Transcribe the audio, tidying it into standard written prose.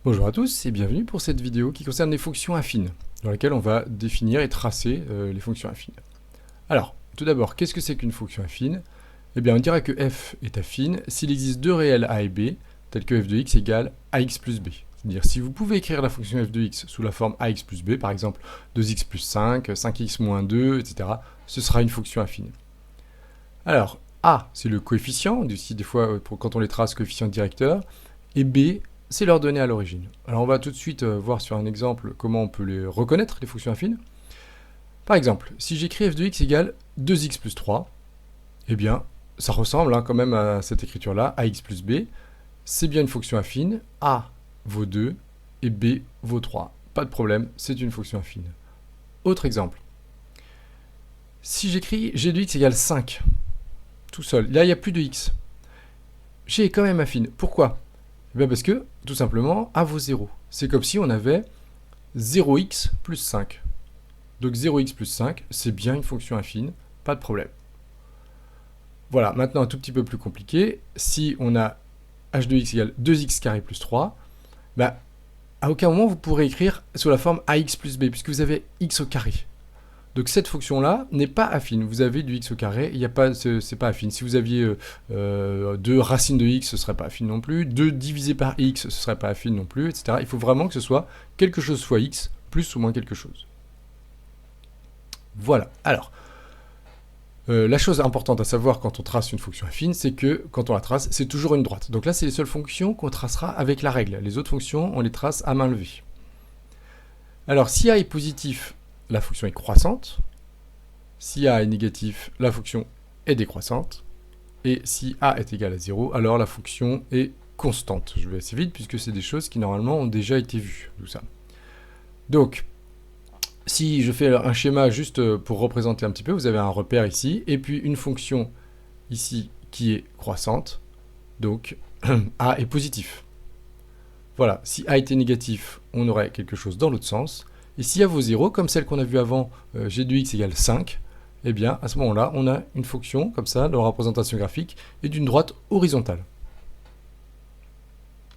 Bonjour à tous et bienvenue pour cette vidéo qui concerne les fonctions affines, dans laquelle on va définir et tracer les fonctions affines. Alors, tout d'abord, qu'est-ce que c'est qu'une fonction affine? Eh bien, on dira que f est affine s'il existe deux réels a et b, tels que f de x égale ax plus b. C'est-à-dire, si vous pouvez écrire la fonction f de x sous la forme ax plus b, par exemple 2x plus 5, 5x moins 2, etc., ce sera une fonction affine. Alors, a, c'est le coefficient, ici des fois, quand on les trace, coefficient directeur, et b, c'est leur données à l'origine. Alors on va tout de suite voir sur un exemple comment on peut les reconnaître, les fonctions affines. Par exemple, si j'écris f de x égale 2x plus 3, eh bien, ça ressemble quand même à cette écriture-là, ax plus b. C'est bien une fonction affine, a vaut 2 et b vaut 3. Pas de problème, c'est une fonction affine. Autre exemple. Si j'écris g de x égale 5, tout seul, là il n'y a plus de x. G est quand même affine. Pourquoi ? Eh bien parce que, tout simplement, a vaut 0. C'est comme si on avait 0x plus 5. Donc 0x plus 5, c'est bien une fonction affine, pas de problème. Voilà, maintenant un tout petit peu plus compliqué. Si on a h de x égale 2x carré plus 3, bah, à aucun moment vous pourrez écrire sous la forme ax plus b, puisque vous avez x au carré. Donc cette fonction-là n'est pas affine. Vous avez du x au carré, c'est pas affine. Si vous aviez 2 racines de x, ce ne serait pas affine non plus. 2 divisé par x, ce ne serait pas affine non plus, etc. Il faut vraiment que ce soit quelque chose fois x, plus ou moins quelque chose. Voilà. Alors, la chose importante à savoir quand on trace une fonction affine, c'est que quand on la trace, c'est toujours une droite. Donc là, c'est les seules fonctions qu'on tracera avec la règle. Les autres fonctions, on les trace à main levée. Alors, si a est positif, la fonction est croissante. Si a est négatif, la fonction est décroissante. Et si a est égal à 0, alors la fonction est constante. Je vais assez vite puisque c'est des choses qui normalement ont déjà été vues. Tout ça. Donc, si je fais un schéma juste pour représenter un petit peu, vous avez un repère ici, et puis une fonction ici qui est croissante. Donc, a est positif. Voilà, si a était négatif, on aurait quelque chose dans l'autre sens. Et si a vaut 0, comme celle qu'on a vue avant, g de x égale 5, eh bien, à ce moment-là, on a une fonction, comme ça, dans la représentation graphique, et d'une droite horizontale.